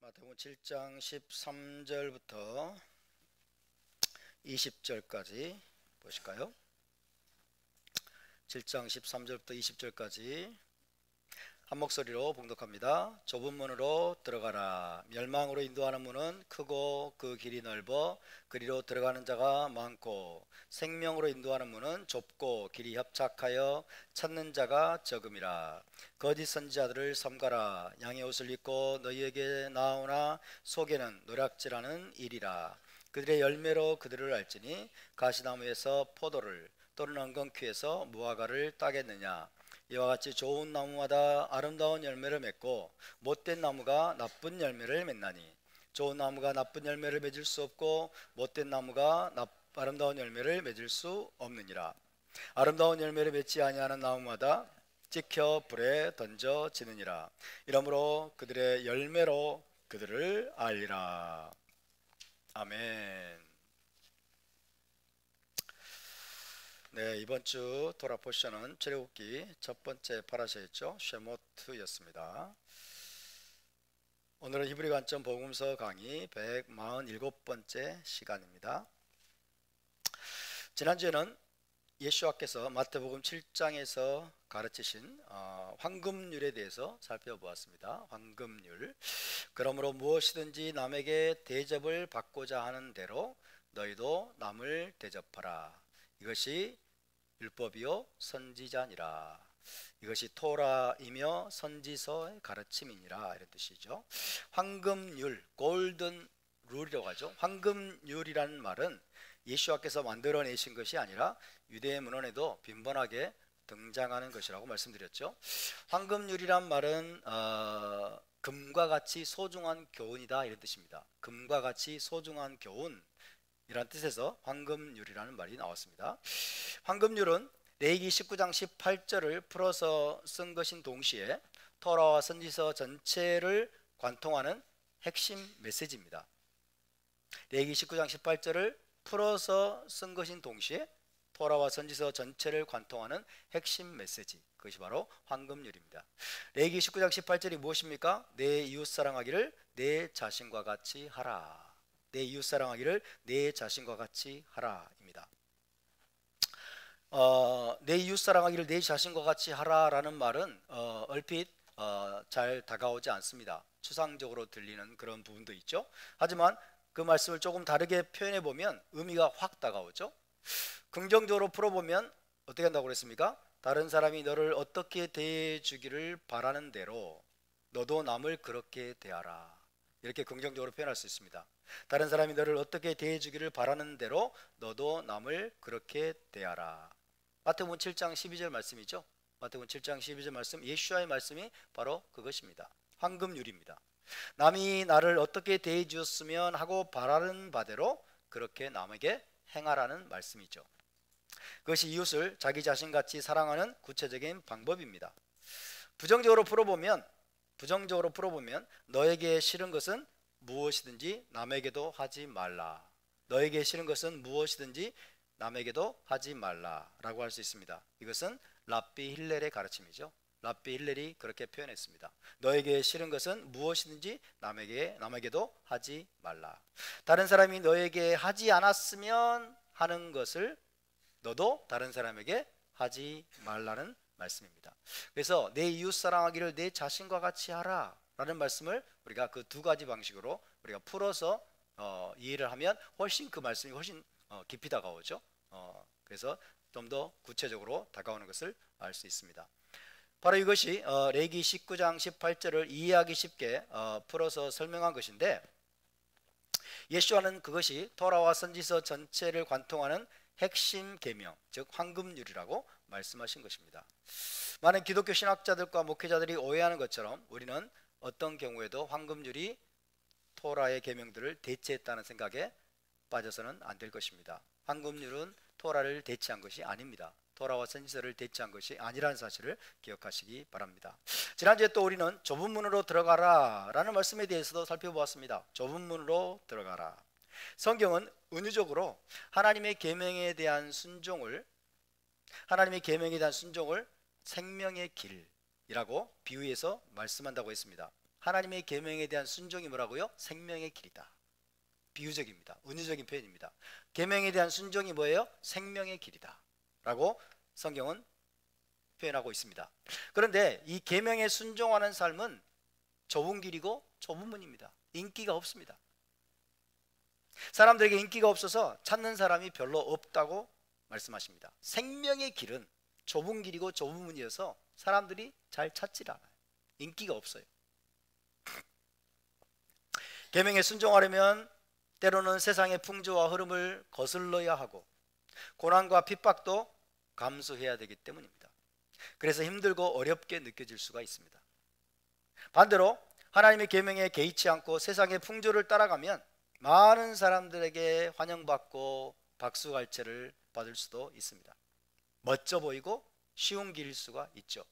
마태복음 7장 13절부터 20절까지 보실까요? 7장 13절부터 20절까지 한 목소리로 봉독합니다. 좁은 문으로 들어가라. 멸망으로 인도하는 문은 크고 그 길이 넓어 그리로 들어가는 자가 많고, 생명으로 인도하는 문은 좁고 길이 협착하여 찾는 자가 적음이라. 거짓 선지자들을 삼가라. 양의 옷을 입고 너희에게 나오나 속에는 노략질하는 일이라. 그들의 열매로 그들을 알지니 가시나무에서 포도를 또는 엉겅퀴에서 무화과를 따겠느냐. 이와 같이 좋은 나무마다 아름다운 열매를 맺고 못된 나무가 나쁜 열매를 맺나니, 좋은 나무가 나쁜 열매를 맺을 수 없고 못된 나무가 아름다운 열매를 맺을 수 없느니라. 아름다운 열매를 맺지 아니하는 나무마다 찍혀 불에 던져지느니라. 이러므로 그들의 열매로 그들을 알리라. 아멘. 네, 이번 주 토라 포션은 출애굽기 첫 번째 파라샤였죠. 쉐모트였습니다. 오늘은 히브리 관점 복음서 강의 147번째 시간입니다. 지난주에는 예수와께서 마태복음 7장에서 가르치신 황금률에 대해서 살펴보았습니다. 황금률. 그러므로 무엇이든지 남에게 대접을 받고자 하는 대로 너희도 남을 대접하라. 이것이 율법이요 선지자니라. 이것이 토라이며 선지서의 가르침이니라, 이런 뜻이죠. 황금률, 골든 룰이라고 하죠. 황금률이라는 말은 예수와께서 만들어내신 것이 아니라 유대 문헌에도 빈번하게 등장하는 것이라고 말씀드렸죠. 황금률이란 말은 금과 같이 소중한 교훈이다, 이런 뜻입니다. 금과 같이 소중한 교훈, 이란 뜻에서 황금률이라는 말이 나왔습니다. 황금률은 레위기 19장 18절을 풀어서 쓴 것인 동시에 토라와 선지서 전체를 관통하는 핵심 메시지입니다. 레위기 19장 18절을 풀어서 쓴 것인 동시에 토라와 선지서 전체를 관통하는 핵심 메시지, 그것이 바로 황금률입니다. 레위기 19장 18절이 무엇입니까? 내 이웃 사랑하기를 내 자신과 같이 하라. 내 이웃 사랑하기를 내 자신과 같이 하라입니다. 내 이웃 사랑하기를 내 자신과 같이 하라라는 말은 얼핏 잘 다가오지 않습니다. 추상적으로 들리는 그런 부분도 있죠. 하지만 그 말씀을 조금 다르게 표현해 보면 의미가 확 다가오죠. 긍정적으로 풀어보면 어떻게 한다고 그랬습니까? 다른 사람이 너를 어떻게 대해 주기를 바라는 대로 너도 남을 그렇게 대하라. 이렇게 긍정적으로 표현할 수 있습니다. 다른 사람이 너를 어떻게 대해주기를 바라는 대로 너도 남을 그렇게 대하라. 마태복음 7장 12절 말씀이죠. 마태복음 7장 12절 말씀, 예수와의 말씀이 바로 그것입니다. 황금률입니다. 남이 나를 어떻게 대해 주었으면 하고 바라는 바대로 그렇게 남에게 행하라는 말씀이죠. 그것이 이웃을 자기 자신같이 사랑하는 구체적인 방법입니다. 부정적으로 풀어보면 너에게 싫은 것은 무엇이든지 남에게도 하지 말라. 너에게 싫은 것은 무엇이든지 남에게도 하지 말라라고 할 수 있습니다. 이것은 랍비 힐렐의 가르침이죠. 랍비 힐렐이 그렇게 표현했습니다. 너에게 싫은 것은 무엇이든지 남에게도 하지 말라. 다른 사람이 너에게 하지 않았으면 하는 것을 너도 다른 사람에게 하지 말라는 말씀입니다. 그래서 내 이웃 사랑하기를 내 자신과 같이 하라 라는 말씀을 우리가 그 두 가지 방식으로 우리가 풀어서 이해를 하면 훨씬 그 말씀이 훨씬 깊이 다가오죠. 그래서 좀 더 구체적으로 다가오는 것을 알 수 있습니다. 바로 이것이 레위기 19장 18절을 이해하기 쉽게 풀어서 설명한 것인데, 예수와는 그것이 토라와 선지서 전체를 관통하는 핵심 계명, 즉 황금률이라고 말씀하신 것입니다. 많은 기독교 신학자들과 목회자들이 오해하는 것처럼 우리는 어떤 경우에도 황금률이 토라의 계명들을 대체했다는 생각에 빠져서는 안 될 것입니다. 황금률은 토라를 대체한 것이 아닙니다. 토라와 선지서를 대체한 것이 아니라는 사실을 기억하시기 바랍니다. 지난주에 또 우리는 좁은 문으로 들어가라 라는 말씀에 대해서도 살펴보았습니다. 좁은 문으로 들어가라. 성경은 은유적으로 하나님의 계명에 대한 순종을 생명의 길이라고 비유해서 말씀한다고 했습니다. 하나님의 계명에 대한 순종이 뭐라고요? 생명의 길이다. 비유적입니다. 은유적인 표현입니다. 계명에 대한 순종이 뭐예요? 생명의 길이다 라고 성경은 표현하고 있습니다. 그런데 이 계명에 순종하는 삶은 좁은 길이고 좁은 문입니다. 인기가 없습니다. 사람들에게 인기가 없어서 찾는 사람이 별로 없다고 말씀하십니다. 생명의 길은 좁은 길이고 좁은 문이어서 사람들이 잘 찾질 않아요. 인기가 없어요. 계명에 순종하려면 때로는 세상의 풍조와 흐름을 거슬러야 하고 고난과 핍박도 감수해야 되기 때문입니다. 그래서 힘들고 어렵게 느껴질 수가 있습니다. 반대로 하나님의 계명에 개의치 않고 세상의 풍조를 따라가면 많은 사람들에게 환영받고 박수갈채를 받을 수도 있습니다. 멋져 보이고 쉬운 길일 수가 있죠.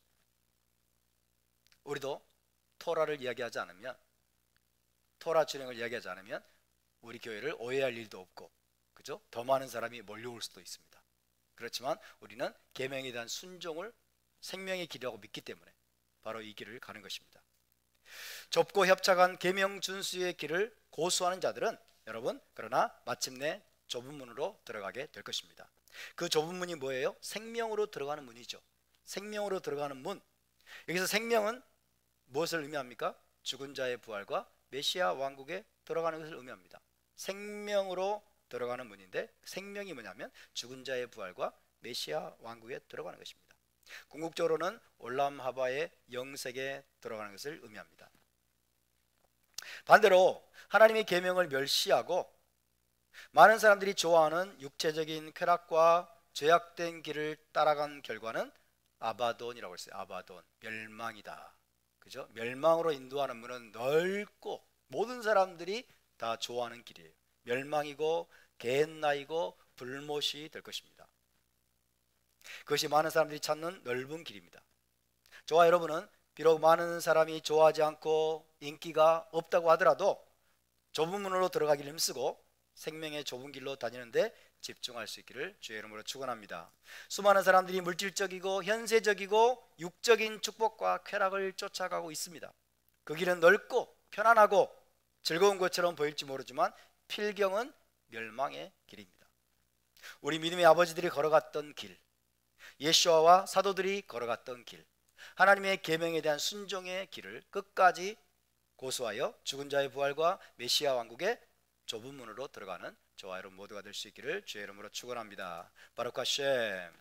우리도 토라를 이야기하지 않으면, 토라 준행을 이야기하지 않으면 우리 교회를 오해할 일도 없고, 그죠? 더 많은 사람이 몰려올 수도 있습니다. 그렇지만 우리는 계명에 대한 순종을 생명의 길이라고 믿기 때문에 바로 이 길을 가는 것입니다. 좁고 협착한 계명 준수의 길을 고수하는 자들은 여러분, 그러나 마침내 좁은 문으로 들어가게 될 것입니다. 그 좁은 문이 뭐예요? 생명으로 들어가는 문이죠. 생명으로 들어가는 문. 여기서 생명은 무엇을 의미합니까? 죽은 자의 부활과 메시아 왕국에 들어가는 것을 의미합니다. 생명으로 들어가는 문인데, 생명이 뭐냐면 죽은 자의 부활과 메시아 왕국에 들어가는 것입니다. 궁극적으로는 올람하바의 영색에 들어가는 것을 의미합니다. 반대로 하나님의 계명을 멸시하고 많은 사람들이 좋아하는 육체적인 쾌락과 죄악된 길을 따라간 결과는 아바돈이라고 했어요. 아바돈, 멸망이다. 그죠? 멸망으로 인도하는 문은 넓고 모든 사람들이 다 좋아하는 길이에요. 멸망이고 갯나이고 불못이 될 것입니다. 그것이 많은 사람들이 찾는 넓은 길입니다. 저와 여러분은 비록 많은 사람이 좋아하지 않고 인기가 없다고 하더라도 좁은 문으로 들어가기를 힘쓰고 생명의 좁은 길로 다니는데 집중할 수 있기를 주의 이름으로 축원합니다. 수많은 사람들이 물질적이고 현세적이고 육적인 축복과 쾌락을 쫓아가고 있습니다. 그 길은 넓고 편안하고 즐거운 것처럼 보일지 모르지만 필경은 멸망의 길입니다. 우리 믿음의 아버지들이 걸어갔던 길, 예수와와 사도들이 걸어갔던 길, 하나님의 계명에 대한 순종의 길을 끝까지 고수하여 죽은 자의 부활과 메시아 왕국의 좁은 문으로 들어가는 저와 여러분 모두가 될 수 있기를 주의 이름으로 축원합니다. 바루크 하셴.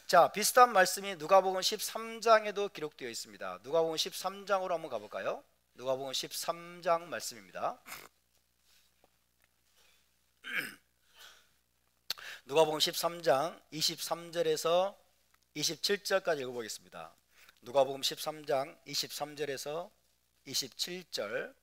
자, 비슷한 말씀이 누가복음 13장에도 기록되어 있습니다. 누가복음 13장으로 한번 가볼까요? 누가복음 13장 말씀입니다. 누가복음 13장 23절에서 27절까지 읽어보겠습니다. 누가복음 13장 23절에서 27절.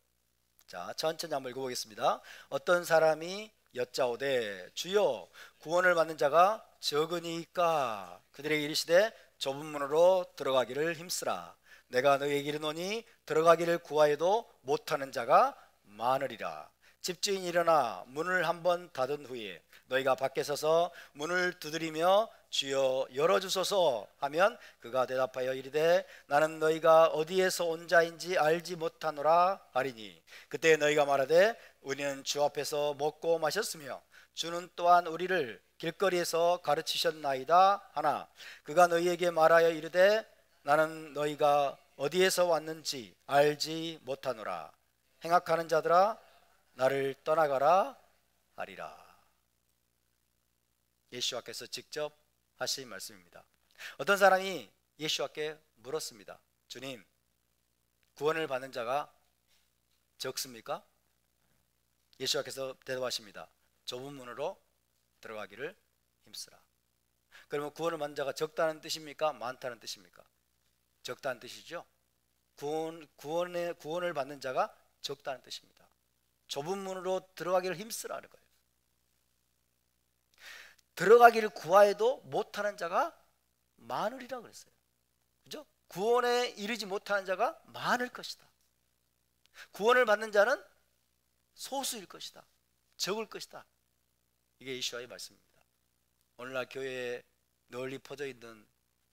자, 천천히 한번 읽어보겠습니다. 어떤 사람이 여짜오되 주여 구원을 받는 자가 적으니까 그들에게 이르시되 좁은 문으로 들어가기를 힘쓰라. 내가 너희에게 이르노니 들어가기를 구하여도 못하는 자가 많으리라. 집주인이 일어나 문을 한번 닫은 후에 너희가 밖에 서서 문을 두드리며 주여 열어주소서 하면 그가 대답하여 이르되 나는 너희가 어디에서 온 자인지 알지 못하노라 하리니 그때 너희가 말하되 우리는 주 앞에서 먹고 마셨으며 주는 또한 우리를 길거리에서 가르치셨나이다 하나 그가 너희에게 말하여 이르되 나는 너희가 어디에서 왔는지 알지 못하노라. 행악하는 자들아 나를 떠나가라 하리라. 예수와께서 직접 하신 말씀입니다. 어떤 사람이 예수와께 물었습니다. 주님, 구원을 받는 자가 적습니까? 예수와께서 대답하십니다. 좁은 문으로 들어가기를 힘쓰라. 그러면 구원을 받는 자가 적다는 뜻입니까? 많다는 뜻입니까? 적다는 뜻이죠. 구원을 받는 자가 적다는 뜻입니다. 좁은 문으로 들어가기를 힘쓰라는 거예요. 들어가기를 구하여도 못하는 자가 많으리라 그랬어요. 그죠? 구원에 이르지 못하는 자가 많을 것이다. 구원을 받는 자는 소수일 것이다. 적을 것이다. 이게 예수와의 말씀입니다. 오늘날 교회에 널리 퍼져 있는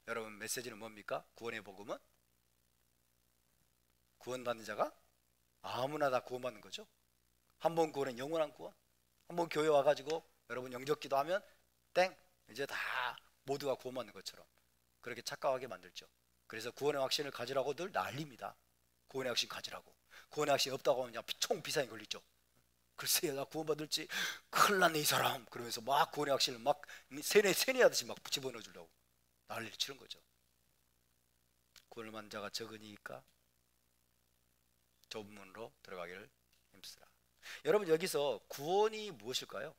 여러분 메시지는 뭡니까? 구원의 복음은? 구원받는 자가 아무나 다 구원받는 거죠. 한 번 구원은 영원한 구원. 한 번 교회 와가지고 여러분 영접기도 하면 땡, 이제 다 모두가 구원받는 것처럼 그렇게 착각하게 만들죠. 그래서 구원의 확신을 가지라고 늘 난립니다. 구원의 확신 가지라고. 구원의 확신이 없다고 하면 그냥 총 비상이 걸리죠. 글쎄요, 나 구원받을지 큰일 났네 이 사람. 그러면서 막 구원의 확신을 막 세뇌하듯이 막 집어넣어 주려고 난리를 치는 거죠. 구원을 받는 자가 적으니까 좁은 문으로 들어가기를 힘쓰라. 여러분, 여기서 구원이 무엇일까요?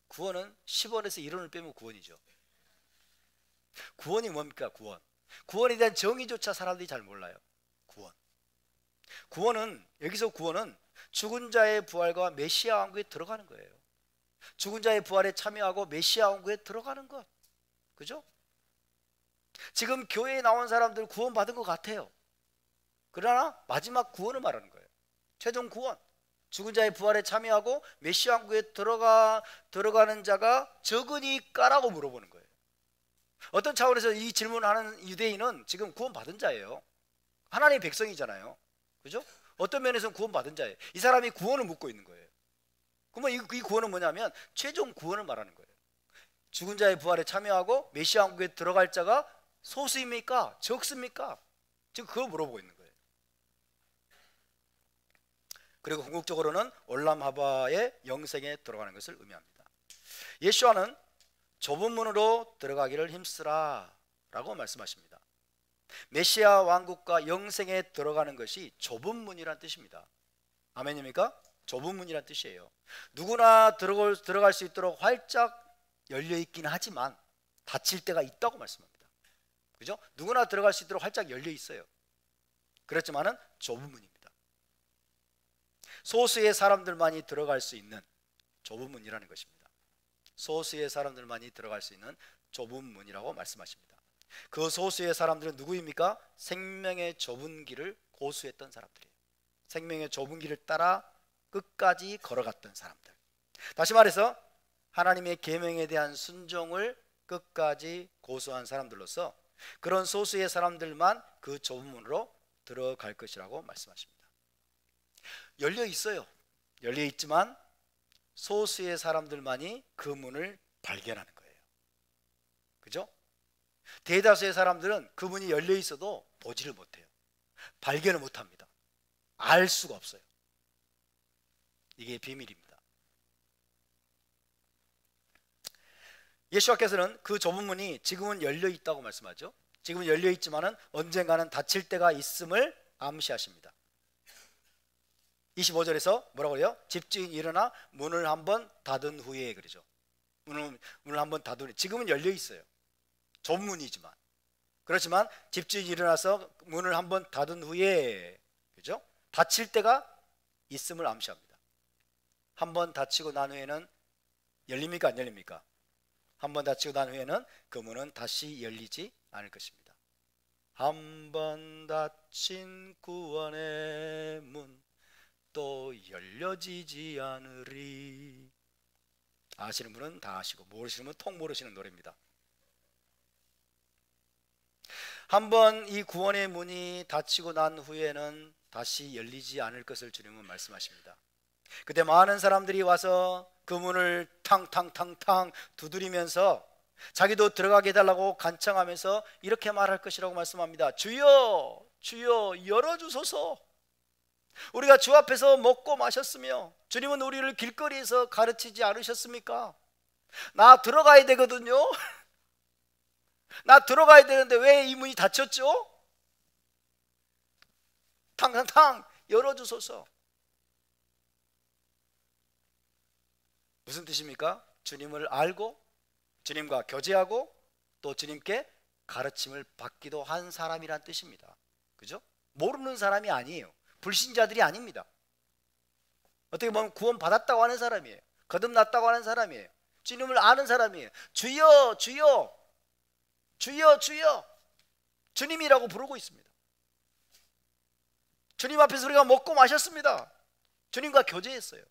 구원은 10원에서 1원을 빼면 구원이죠. 구원이 뭡니까? 구원에 대한 정의조차 사람들이 잘 몰라요. 구원은 여기서 구원은 죽은 자의 부활과 메시아 왕국에 들어가는 거예요. 죽은 자의 부활에 참여하고 메시아 왕국에 들어가는 것. 그죠? 지금 교회에 나온 사람들 구원 받은 것 같아요. 그러나 마지막 구원을 말하는 거예요. 최종 구원. 죽은 자의 부활에 참여하고 메시아 왕국에 들어가는 자가 적으니까라고 물어보는 거예요. 어떤 차원에서 이 질문을 하는 유대인은 지금 구원 받은 자예요. 하나님의 백성이잖아요. 그죠? 어떤 면에서는 구원 받은 자예요. 이 사람이 구원을 묻고 있는 거예요. 그러면 이 구원은 뭐냐면 최종 구원을 말하는 거예요. 죽은 자의 부활에 참여하고 메시아 왕국에 들어갈 자가 소수입니까? 적습니까? 지금 그걸 물어보고 있는 거예요. 그리고 궁극적으로는 올람하바의 영생에 들어가는 것을 의미합니다. 예수와는 좁은 문으로 들어가기를 힘쓰라 라고 말씀하십니다. 메시아 왕국과 영생에 들어가는 것이 좁은 문이란 뜻입니다. 아멘입니까? 좁은 문이란 뜻이에요. 누구나 들어갈 수 있도록 활짝 열려 있긴 하지만 닫힐 때가 있다고 말씀합니다. 그죠? 누구나 들어갈 수 있도록 활짝 열려 있어요. 그렇지만은 좁은 문입니다. 소수의 사람들만이 들어갈 수 있는 좁은 문이라는 것입니다. 소수의 사람들만이 들어갈 수 있는 좁은 문이라고 말씀하십니다. 그 소수의 사람들은 누구입니까? 생명의 좁은 길을 고수했던 사람들이에요. 생명의 좁은 길을 따라 끝까지 걸어갔던 사람들. 다시 말해서 하나님의 계명에 대한 순종을 끝까지 고수한 사람들로서 그런 소수의 사람들만 그 좁은 문으로 들어갈 것이라고 말씀하십니다. 열려 있어요. 열려 있지만 소수의 사람들만이 그 문을 발견하는 거예요. 그죠? 대다수의 사람들은 그 문이 열려 있어도 보지를 못해요. 발견을 못합니다. 알 수가 없어요. 이게 비밀입니다. 예수께서는 그 좁은 문이 지금은 열려 있다고 말씀하죠. 지금은 열려 있지만은 언젠가는 닫힐 때가 있음을 암시하십니다. 25절에서 뭐라고 해요? 집주인이 일어나 문을 한번 닫은 후에 그러죠. 문을 한번 닫은 후에. 지금은 열려 있어요. 좁은 문이지만. 그렇지만 집주인이 일어나서 문을 한번 닫은 후에 그죠? 닫힐 때가 있음을 암시합니다. 한번 닫히고 난 후에는 열립니까? 안 열립니까? 한번 닫히고 난 후에는 그 문은 다시 열리지 않을 것입니다. 한번 닫힌 구원의 문 또 열려지지 않으리. 아시는 분은 다 아시고 모르시는 분은 통 모르시는 노래입니다. 한번 이 구원의 문이 닫히고 난 후에는 다시 열리지 않을 것을 주님은 말씀하십니다. 그때 많은 사람들이 와서 그 문을 탕탕탕탕 두드리면서 자기도 들어가게 해달라고 간청하면서 이렇게 말할 것이라고 말씀합니다. 주여, 주여 열어주소서. 우리가 주 앞에서 먹고 마셨으며 주님은 우리를 길거리에서 가르치지 않으셨습니까? 나 들어가야 되거든요. 나 들어가야 되는데 왜 이 문이 닫혔죠? 탕탕탕 열어주소서. 무슨 뜻입니까? 주님을 알고 주님과 교제하고 또 주님께 가르침을 받기도 한 사람이란 뜻입니다. 그죠? 모르는 사람이 아니에요. 불신자들이 아닙니다. 어떻게 보면 구원 받았다고 하는 사람이에요. 거듭났다고 하는 사람이에요. 주님을 아는 사람이에요. 주여, 주여, 주여, 주여. 주님이라고 부르고 있습니다. 주님 앞에서 우리가 먹고 마셨습니다. 주님과 교제했어요.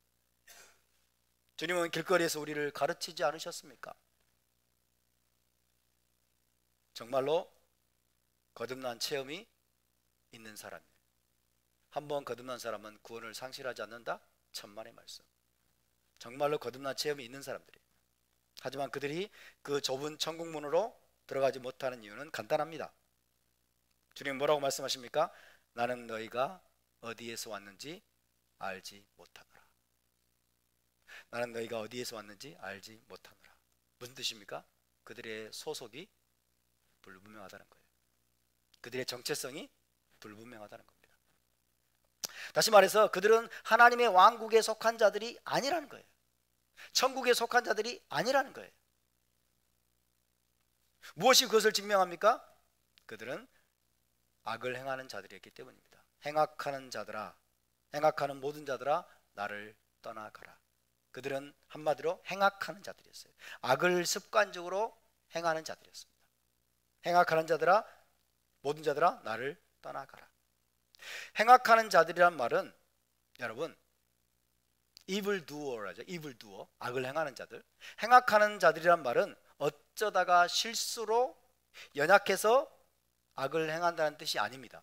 주님은 길거리에서 우리를 가르치지 않으셨습니까? 정말로 거듭난 체험이 있는 사람이에요. 한번 거듭난 사람은 구원을 상실하지 않는다? 천만의 말씀. 정말로 거듭난 체험이 있는 사람들이에요. 하지만 그들이 그 좁은 천국문으로 들어가지 못하는 이유는 간단합니다. 주님 뭐라고 말씀하십니까? 나는 너희가 어디에서 왔는지 알지 못하노라. 나는 너희가 어디에서 왔는지 알지 못하노라. 무슨 뜻입니까? 그들의 소속이 불분명하다는 거예요. 그들의 정체성이 불분명하다는 겁니다. 다시 말해서 그들은 하나님의 왕국에 속한 자들이 아니라는 거예요. 천국에 속한 자들이 아니라는 거예요. 무엇이 그것을 증명합니까? 그들은 악을 행하는 자들이었기 때문입니다. 행악하는 자들아, 행악하는 모든 자들아 나를 떠나가라. 그들은 한마디로 행악하는 자들이었어요. 악을 습관적으로 행하는 자들이었습니다. 행악하는 자들아, 모든 자들아 나를 떠나가라. 행악하는 자들이란 말은 여러분 evil doer라죠. evil doer, 악을 행하는 자들. 행악하는 자들이란 말은 어쩌다가 실수로 연약해서 악을 행한다는 뜻이 아닙니다.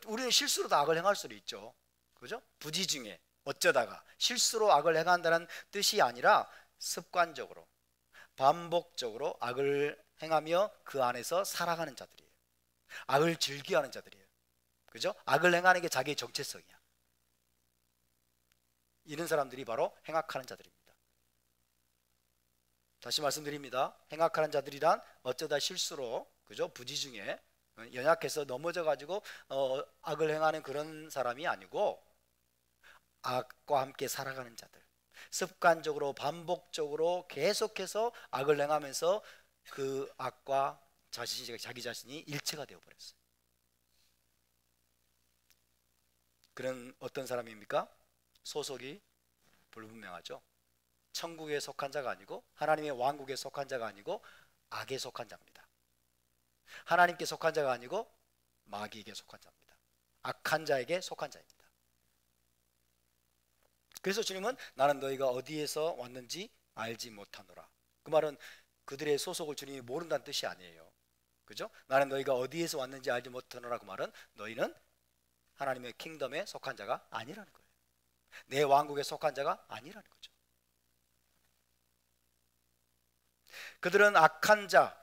우리는 실수로도 악을 행할 수도 있죠. 그죠? 부지 중에 어쩌다가 실수로 악을 행한다는 뜻이 아니라 습관적으로 반복적으로 악을 행하며 그 안에서 살아가는 자들이에요. 악을 즐겨하는 자들이에요. 그죠? 악을 행하는 게 자기의 정체성이야. 이런 사람들이 바로 행악하는 자들입니다. 다시 말씀드립니다. 행악하는 자들이란 어쩌다 실수로, 그죠? 부지 중에 연약해서 넘어져 가지고 악을 행하는 그런 사람이 아니고 악과 함께 살아가는 자들, 습관적으로 반복적으로 계속해서 악을 행하면서 그 악과 자기 자신이 일체가 되어버렸어요. 그런 어떤 사람입니까? 소속이 불분명하죠. 천국에 속한 자가 아니고 하나님의 왕국에 속한 자가 아니고 악에 속한 자입니다. 하나님께 속한 자가 아니고 마귀에게 속한 자입니다. 악한 자에게 속한 자입니다. 그래서 주님은 나는 너희가 어디에서 왔는지 알지 못하노라. 그 말은 그들의 소속을 주님이 모른다는 뜻이 아니에요. 그죠? 나는 너희가 어디에서 왔는지 알지 못하노라. 그 말은 너희는 하나님의 킹덤에 속한 자가 아니라는 거예요. 내 왕국에 속한 자가 아니라는 거죠. 그들은 악한 자,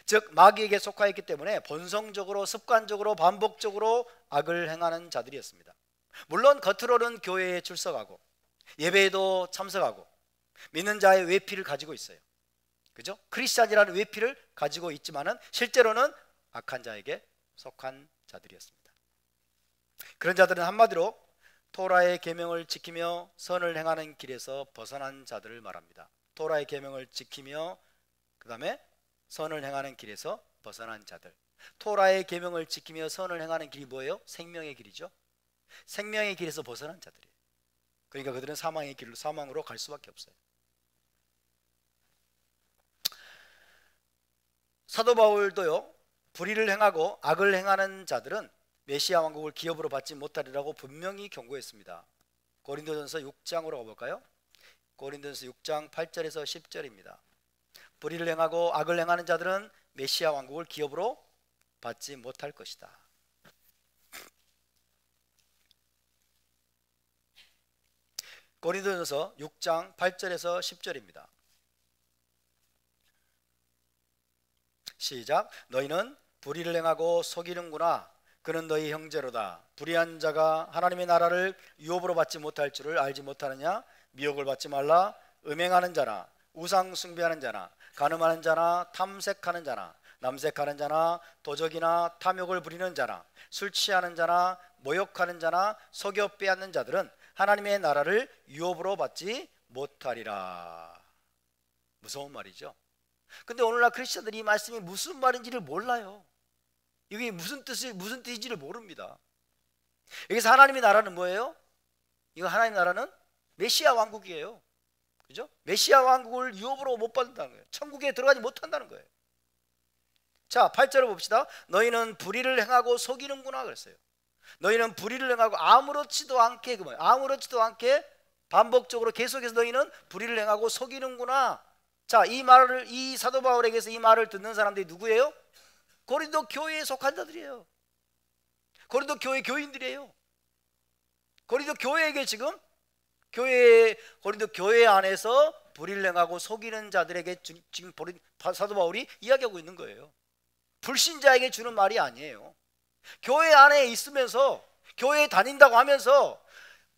즉 마귀에게 속하였기 때문에 본성적으로 습관적으로 반복적으로 악을 행하는 자들이었습니다. 물론 겉으로는 교회에 출석하고 예배에도 참석하고 믿는 자의 외피를 가지고 있어요. 그죠? 크리스찬이라는 외피를 가지고 있지만은 실제로는 악한 자에게 속한 자들이었습니다. 그런 자들은 한마디로 토라의 계명을 지키며 선을 행하는 길에서 벗어난 자들을 말합니다. 토라의 계명을 지키며 그 다음에 선을 행하는 길에서 벗어난 자들. 토라의 계명을 지키며 선을 행하는 길이 뭐예요? 생명의 길이죠. 생명의 길에서 벗어난 자들이에요. 그러니까 그들은 사망의 길로, 사망으로 갈 수밖에 없어요. 사도 바울도요, 불의를 행하고 악을 행하는 자들은 메시아 왕국을 기업으로 받지 못하리라고 분명히 경고했습니다. 고린도전서 6장으로 가볼까요? 고린도전서 6장 8절에서 10절입니다. 불의를 행하고 악을 행하는 자들은 메시아 왕국을 기업으로 받지 못할 것이다. 고린도전서 6장 8절에서 10절입니다. 시작. 너희는 불의를 행하고 속이는구나. 그는 너희 형제로다. 불의한 자가 하나님의 나라를 유업으로 받지 못할 줄을 알지 못하느냐? 미혹을 받지 말라. 음행하는 자나 우상 숭배하는 자나 간음하는 자나 탐색하는 자나 남색하는 자나 도적이나 탐욕을 부리는 자나 술 취하는 자나 모욕하는 자나 속여 빼앗는 자들은 하나님의 나라를 유업으로 받지 못하리라. 무서운 말이죠. 근데 오늘날 크리스천들이 이 말씀이 무슨 말인지를 몰라요. 이게 무슨 뜻인지를 모릅니다. 여기서 하나님의 나라는 뭐예요? 이거 하나님의 나라는 메시아 왕국이에요. 그죠? 메시아 왕국을 유업으로 못 받는다는 거예요. 천국에 들어가지 못한다는 거예요. 자, 8절을 봅시다. 너희는 불의를 행하고 속이는구나 그랬어요. 너희는 불의를 행하고 아무렇지도 않게, 그 뭐예요? 아무렇지도 않게 반복적으로 계속해서 너희는 불의를 행하고 속이는구나. 자, 이 사도 바울에게서 이 말을 듣는 사람들이 누구예요? 고린도 교회에 속한 자들이에요. 고린도 교회 교인들이에요. 고린도 교회에게 지금 고린도 교회 안에서 불의를 행하고 속이는 자들에게 지금 사도 바울이 이야기하고 있는 거예요. 불신자에게 주는 말이 아니에요. 교회 안에 있으면서 교회에 다닌다고 하면서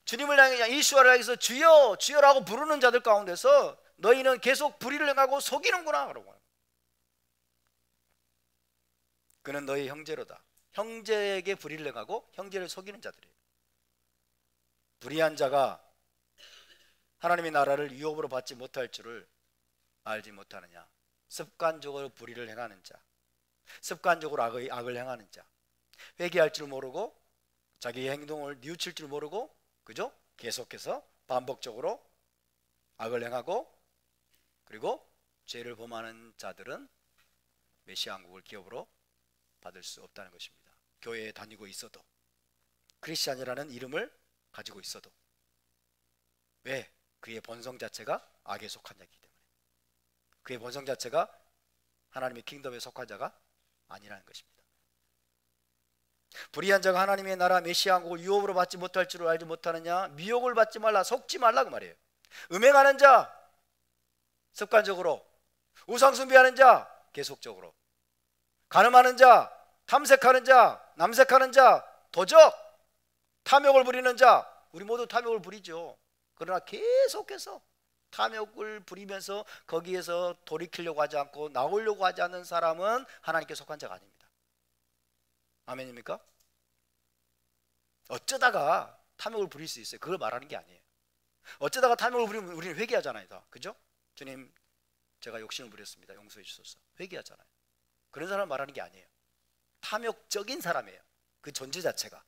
주님을 향해 예수를 향해서 주여 주여라고 부르는 자들 가운데서 너희는 계속 불의를 행하고 속이는구나 그러고. 그는 너희 형제로다. 형제에게 불의를 행하고 형제를 속이는 자들이에요. 불의한 자가 하나님의 나라를 유업으로 받지 못할 줄을 알지 못하느냐. 습관적으로 불의를 행하는 자, 습관적으로 악을 행하는 자, 회개할 줄 모르고 자기의 행동을 뉘우칠 줄 모르고, 그죠? 계속해서 반복적으로 악을 행하고, 그리고 죄를 범하는 자들은 메시아 왕국을 기업으로 받을 수 없다는 것입니다. 교회에 다니고 있어도, 크리스찬이라는 이름을 가지고 있어도. 왜? 그의 본성 자체가 악에 속한 자이기 때문에. 그의 본성 자체가 하나님의 킹덤에 속한 자가 아니라는 것입니다. 불의한 자가 하나님의 나라 메시아 왕국을 유업으로 받지 못할 줄을 알지 못하느냐. 미혹을 받지 말라, 속지 말라 그 말이에요. 음행하는 자 습관적으로, 우상 숭배하는 자 계속적으로, 간음하는 자, 탐색하는 자, 남색하는 자, 도적, 탐욕을 부리는 자. 우리 모두 탐욕을 부리죠. 그러나 계속해서 탐욕을 부리면서 거기에서 돌이키려고 하지 않고 나오려고 하지 않는 사람은 하나님께 속한 자가 아닙니다. 아멘입니까? 어쩌다가 탐욕을 부릴 수 있어요. 그걸 말하는 게 아니에요. 어쩌다가 탐욕을 부리면 우리는 회개하잖아요. 다. 그죠? 주님, 제가 욕심을 부렸습니다. 용서해 주소서. 회개하잖아요. 그런 사람 말하는 게 아니에요. 탐욕적인 사람이에요. 그 존재 자체가.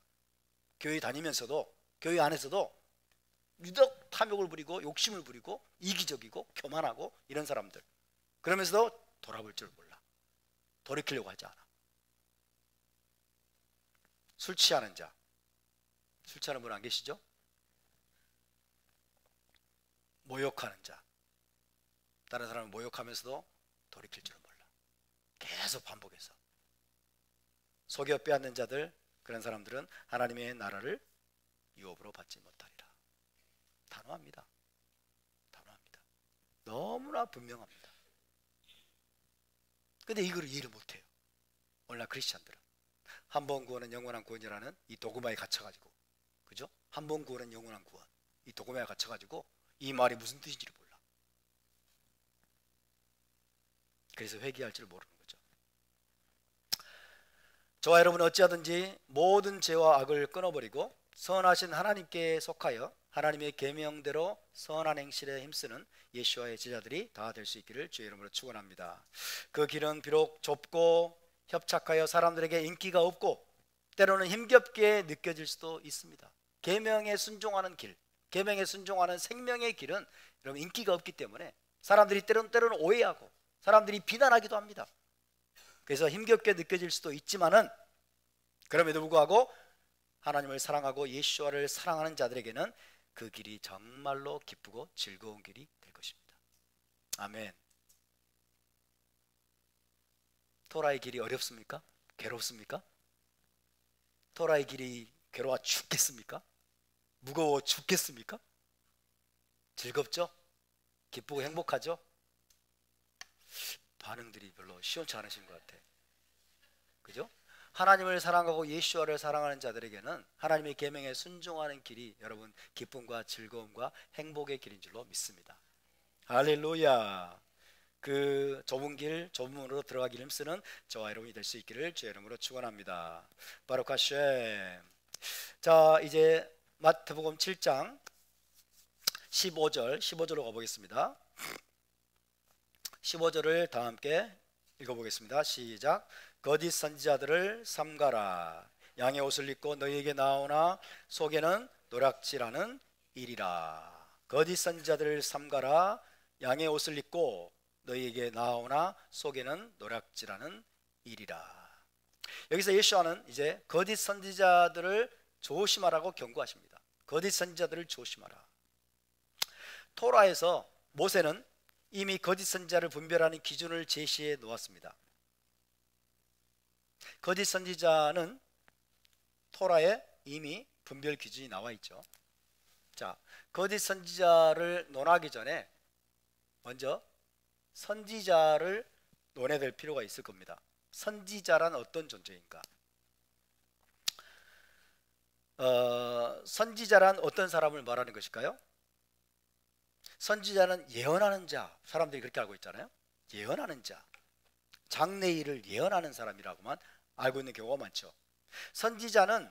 교회 다니면서도, 교회 안에서도 유독 탐욕을 부리고 욕심을 부리고 이기적이고 교만하고 이런 사람들. 그러면서도 돌아볼 줄 몰라. 돌이키려고 하지 않아. 술 취하는 자. 술 취하는 분 안 계시죠? 모욕하는 자. 다른 사람을 모욕하면서도 돌이킬 줄을 몰라. 계속 반복해서. 속여 빼앗는 자들, 그런 사람들은 하나님의 나라를 유업으로 받지 못하리라. 단호합니다. 단호합니다. 너무나 분명합니다. 근데 이걸 이해를 못해요. 오늘날 크리스찬들은 한 번 구원은 영원한 구원이라는 이 도구마에 갇혀가지고, 그죠? 한 번 구원은 영원한 구원, 이 도구마에 갇혀가지고 이 말이 무슨 뜻인지를 몰라. 그래서 회개할 줄 모르는 거죠. 저와 여러분은 어찌하든지 모든 죄와 악을 끊어버리고 선하신 하나님께 속하여 하나님의 계명대로 선한 행실에 힘쓰는 예수와의 제자들이 다 될 수 있기를 주의 이름으로 축원합니다. 그 길은 비록 좁고 협착하여 사람들에게 인기가 없고 때로는 힘겹게 느껴질 수도 있습니다. 계명에 순종하는 길, 계명에 순종하는 생명의 길은 여러분 인기가 없기 때문에 사람들이 때로는 오해하고 사람들이 비난하기도 합니다. 그래서 힘겹게 느껴질 수도 있지만은 그럼에도 불구하고 하나님을 사랑하고 예수와를 사랑하는 자들에게는 그 길이 정말로 기쁘고 즐거운 길이 될 것입니다. 아멘. 토라의 길이 어렵습니까? 괴롭습니까? 토라의 길이 괴로워 죽겠습니까? 무거워 죽겠습니까? 즐겁죠? 기쁘고 행복하죠? 반응들이 별로 시원치 않으신 것 같아. 그죠? 하나님을 사랑하고 예수와를 사랑하는 자들에게는 하나님의 계명에 순종하는 길이 여러분 기쁨과 즐거움과 행복의 길인 줄로 믿습니다. 할렐루야. 그 좁은 길, 좁은 문으로 들어가기 힘쓰는 저와 여러분이 될 수 있기를 주의 이름으로 축원합니다. 바룩 하셴. 자, 이제 마태복음 7장 15절로 가보겠습니다. 15절을 다 함께 읽어보겠습니다. 시작. 거짓 선지자들을 삼가라. 양의 옷을 입고 너희에게 나오나 속에는 노략질하는 일이라. 거짓 선지자들을 삼가라. 양의 옷을 입고 너희에게 나오나 속에는 노략질하는 일이라. 여기서 예수와는 이제 거짓 선지자들을 조심하라고 경고하십니다. 거짓 선지자들을 조심하라. 토라에서 모세는 이미 거짓 선지자를 분별하는 기준을 제시해 놓았습니다. 거짓 선지자는 토라에 이미 분별 기준이 나와 있죠. 자, 거짓 선지자를 논하기 전에 먼저 선지자를 논해야 될 필요가 있을 겁니다. 선지자란 어떤 존재인가? 선지자란 어떤 사람을 말하는 것일까요? 선지자는 예언하는 자, 사람들이 그렇게 알고 있잖아요. 예언하는 자, 장래일을 예언하는 사람이라고만 알고 있는 경우가 많죠. 선지자는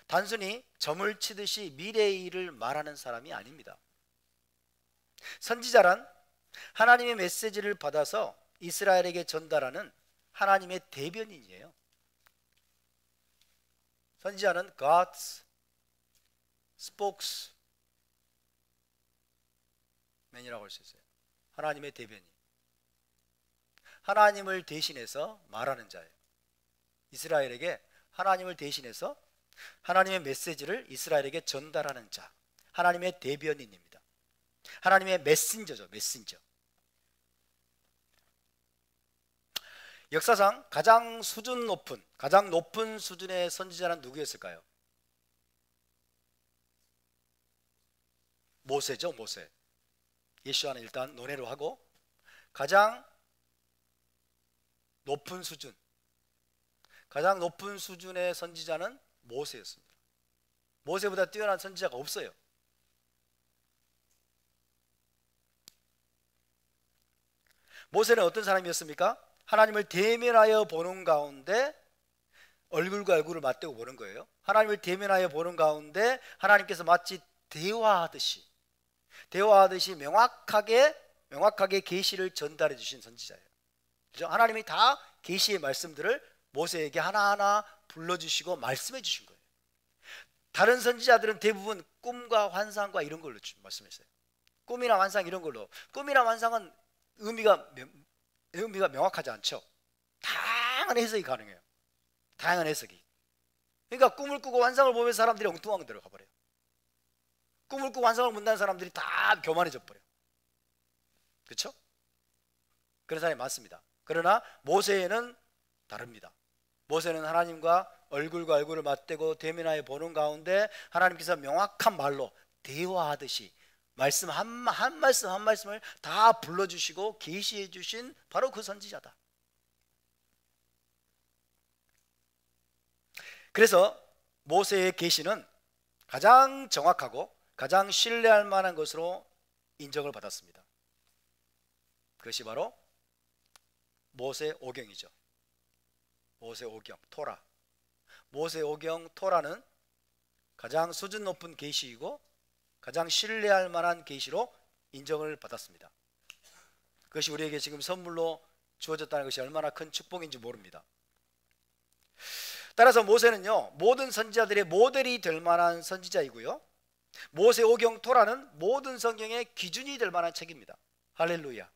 단순히 점을 치듯이 미래의 일을 말하는 사람이 아닙니다. 선지자란 하나님의 메시지를 받아서 이스라엘에게 전달하는 하나님의 대변인이에요. 선지자는 God's spokesman이라고 할 수 있어요. 하나님의 대변인, 하나님을 대신해서 말하는 자예요. 이스라엘에게 하나님을 대신해서 하나님의 메시지를 이스라엘에게 전달하는 자, 하나님의 대변인입니다. 하나님의 메신저죠. 메신저. 역사상 가장 높은 수준의 선지자는 누구였을까요? 모세죠. 모세. 예수와는 일단 논외로 하고, 가장 높은 수준의 선지자는 모세였습니다. 모세보다 뛰어난 선지자가 없어요. 모세는 어떤 사람이었습니까? 하나님을 대면하여 보는 가운데 얼굴과 얼굴을 맞대고 보는 거예요. 하나님을 대면하여 보는 가운데 하나님께서 마치 대화하듯이 명확하게 계시를 전달해 주신 선지자예요. 그죠? 하나님이 다 계시의 말씀들을 모세에게 하나하나 불러주시고 말씀해 주신 거예요. 다른 선지자들은 대부분 꿈과 환상과 이런 걸로 말씀했어요. 꿈이나 환상 이런 걸로. 꿈이나 환상은 의미가 명확하지 않죠. 다양한 해석이 가능해요. 다양한 해석이. 그러니까 꿈을 꾸고 환상을 보면 사람들이 엉뚱한 데로 가버려요. 꿈을 꾸고 환상을 본다는 사람들이 다 교만해져 버려요. 그렇죠? 그런 사람이 많습니다. 그러나 모세는 다릅니다. 모세는 하나님과 얼굴과 얼굴을 맞대고 대면하여 보는 가운데 하나님께서 명확한 말로 대화하듯이 말씀 한 말씀을 다 불러주시고 계시해 주신 바로 그 선지자다. 그래서 모세의 계시는 가장 정확하고 가장 신뢰할 만한 것으로 인정을 받았습니다. 그것이 바로 모세오경이죠. 모세오경, 토라. 모세오경, 토라는 가장 수준 높은 계시이고 가장 신뢰할 만한 계시로 인정을 받았습니다. 그것이 우리에게 지금 선물로 주어졌다는 것이 얼마나 큰 축복인지 모릅니다. 따라서 모세는요, 모든 선지자들의 모델이 될 만한 선지자이고요, 모세오경 토라는 모든 성경의 기준이 될 만한 책입니다. 할렐루야.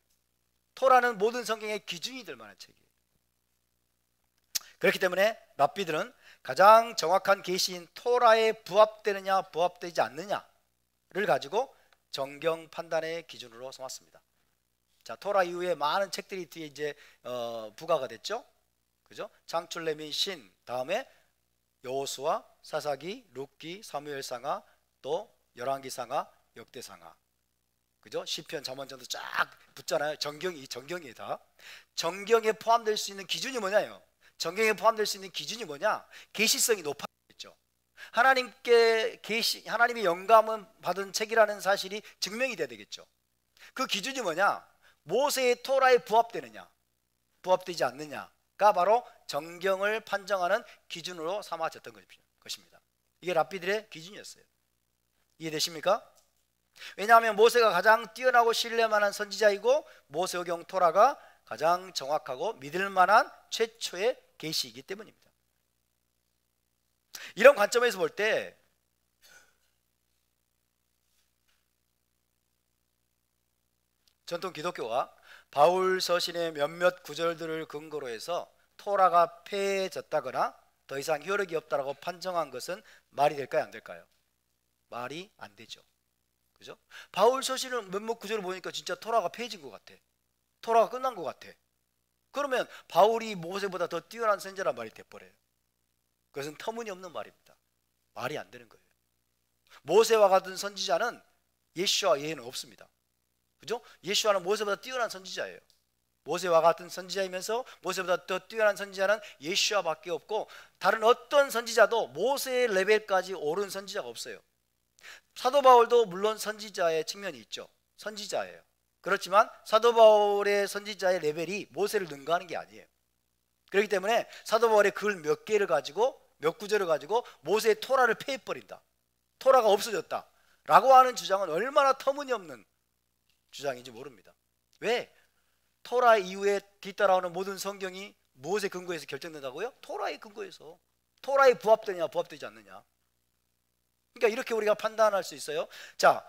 토라는 모든 성경의 기준이 될 만한 책이에요. 그렇기 때문에 랍비들은 가장 정확한 계시인 토라에 부합되느냐 부합되지 않느냐를 가지고 정경 판단의 기준으로 삼았습니다. 자, 토라 이후에 많은 책들이 뒤에 이제 부과가 됐죠. 그죠? 창출, 레위, 신, 다음에 여호수아, 사사기, 룻기, 사무엘상하, 또 열왕기상하, 역대상하. 그죠? 시편, 잠언전도 쫙 붙잖아요. 정경이 다. 정경에 포함될 수 있는 기준이 뭐냐요? 정경에 포함될 수 있는 기준이 뭐냐? 계시성이 높아졌죠. 하나님의 영감은 받은 책이라는 사실이 증명이 돼야 되겠죠. 그 기준이 뭐냐? 모세의 토라에 부합되느냐, 부합되지 않느냐가 바로 정경을 판정하는 기준으로 삼아졌던 것입니다. 이게 랍비들의 기준이었어요. 이해되십니까? 왜냐하면 모세가 가장 뛰어나고 신뢰만한 선지자이고 모세오경 토라가 가장 정확하고 믿을만한 최초의 계시이기 때문입니다. 이런 관점에서 볼 때 전통 기독교가 바울 서신의 몇몇 구절들을 근거로 해서 토라가 폐해졌다거나 더 이상 효력이 없다라고 판정한 것은 말이 될까요, 안 될까요? 말이 안 되죠. 그죠? 바울 서신을 몇몇 구절을 보니까 진짜 토라가 폐해진 것 같아. 토라가 끝난 것 같아. 그러면 바울이 모세보다 더 뛰어난 선지자란 말이 돼버려요. 그것은 터무니없는 말입니다. 말이 안 되는 거예요. 모세와 같은 선지자는 예수와 외에는 없습니다. 그죠? 예수와는 모세보다 뛰어난 선지자예요. 모세와 같은 선지자이면서 모세보다 더 뛰어난 선지자는 예수와밖에 없고, 다른 어떤 선지자도 모세의 레벨까지 오른 선지자가 없어요. 사도 바울도 물론 선지자의 측면이 있죠. 선지자예요. 그렇지만 사도 바울의 선지자의 레벨이 모세를 능가하는 게 아니에요. 그렇기 때문에 사도 바울의 글 몇 개를 가지고, 몇 구절을 가지고 모세의 토라를 폐해버린다, 토라가 없어졌다 라고 하는 주장은 얼마나 터무니없는 주장인지 모릅니다. 왜? 토라 이후에 뒤따라오는 모든 성경이 무엇의 근거에서 결정된다고요? 토라의 근거에서. 토라에 부합되냐 부합되지 않느냐. 그러니까 이렇게 우리가 판단할 수 있어요. 자,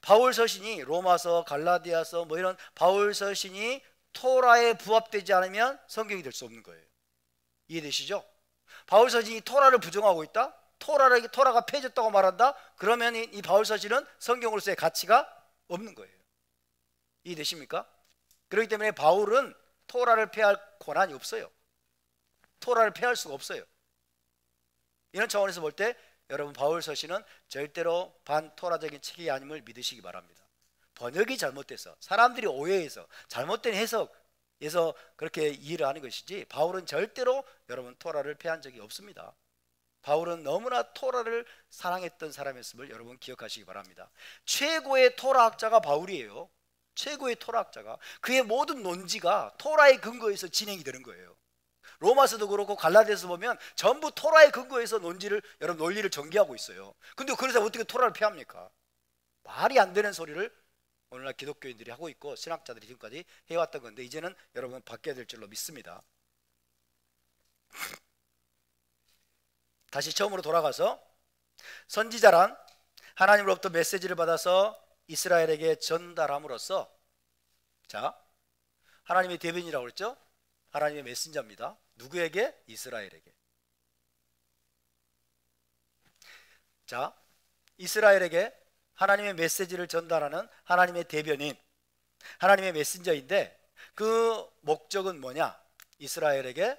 바울 서신이 로마서, 갈라디아서 이런 바울 서신이 토라에 부합되지 않으면 성경이 될 수 없는 거예요. 이해되시죠? 바울 서신이 토라를 부정하고 있다? 토라가 폐해졌다고 말한다? 그러면 이 바울 서신은 성경으로서의 가치가 없는 거예요. 이해되십니까? 그렇기 때문에 바울은 토라를 폐할 권한이 없어요. 토라를 폐할 수가 없어요. 이런 차원에서 볼 때 여러분, 바울 서신은 절대로 반토라적인 책이 아님을 믿으시기 바랍니다. 번역이 잘못돼서, 사람들이 오해해서 잘못된 해석에서 그렇게 이해를 하는 것이지, 바울은 절대로 여러분 토라를 폐한 적이 없습니다. 바울은 너무나 토라를 사랑했던 사람이었음을 여러분 기억하시기 바랍니다. 최고의 토라학자가 바울이에요. 최고의 토라학자가. 그의 모든 논지가 토라의 근거에서 진행이 되는 거예요. 로마서도 그렇고 갈라디아서 보면 전부 토라의 근거에서 여러분 논리를 전개하고 있어요. 근데 그래서 어떻게 토라를 폐합니까? 말이 안 되는 소리를 오늘날 기독교인들이 하고 있고 신학자들이 지금까지 해왔던 건데, 이제는 여러분 바뀌어야 될 줄로 믿습니다. 다시 처음으로 돌아가서, 선지자란 하나님으로부터 메시지를 받아서 이스라엘에게 전달함으로써, 자, 하나님의 대변이라고 그랬죠? 하나님의 메신저입니다. 누구에게? 이스라엘에게. 자, 이스라엘에게 하나님의 메시지를 전달하는 하나님의 대변인, 하나님의 메신저인데, 그 목적은 뭐냐? 이스라엘에게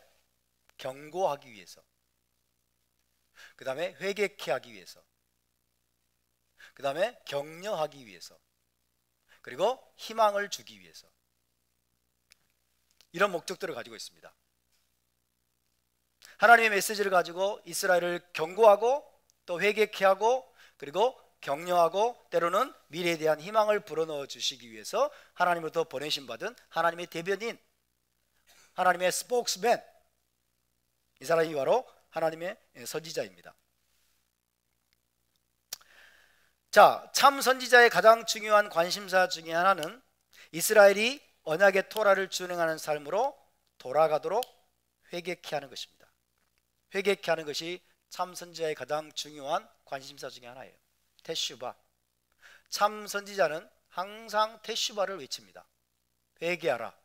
경고하기 위해서, 그 다음에 회개케 하기 위해서, 그 다음에 격려하기 위해서, 그리고 희망을 주기 위해서, 이런 목적들을 가지고 있습니다. 하나님의 메시지를 가지고 이스라엘을 경고하고 또 회개케 하고 그리고 격려하고 때로는 미래에 대한 희망을 불어넣어 주시기 위해서 하나님으로부터 보내신 받은 하나님의 대변인, 하나님의 스포크스맨, 이 사람이 바로 하나님의 선지자입니다. 자, 참 선지자의 가장 중요한 관심사 중에 하나는 이스라엘이 언약의 토라를 준행하는 삶으로 돌아가도록 회개케 하는 것입니다. 회개케 하는 것이 참 선지자의 가장 중요한 관심사 중에 하나예요. 테슈바. 참 선지자는 항상 테슈바를 외칩니다. 회개하라.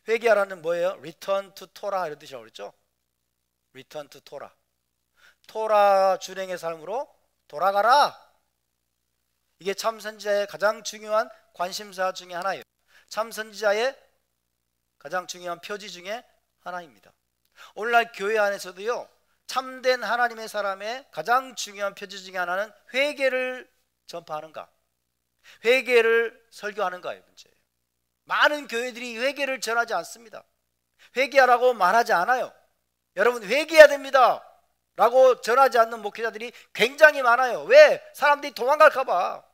회개하라는 뭐예요? Return to Torah 이런 뜻이라고 그랬죠? Return to Torah. 토라 준행의 삶으로 돌아가라. 이게 참 선지자의 가장 중요한 관심사 중에 하나예요. 참 선지자의 가장 중요한 표지 중에 하나입니다. 오늘날 교회 안에서도요, 참된 하나님의 사람의 가장 중요한 표지 중에 하나는 회개를 전파하는가, 회개를 설교하는가의 문제예요. 많은 교회들이 회개를 전하지 않습니다. 회개하라고 말하지 않아요. 여러분, 회개해야 됩니다 라고 전하지 않는 목회자들이 굉장히 많아요. 왜? 사람들이 도망갈까 봐.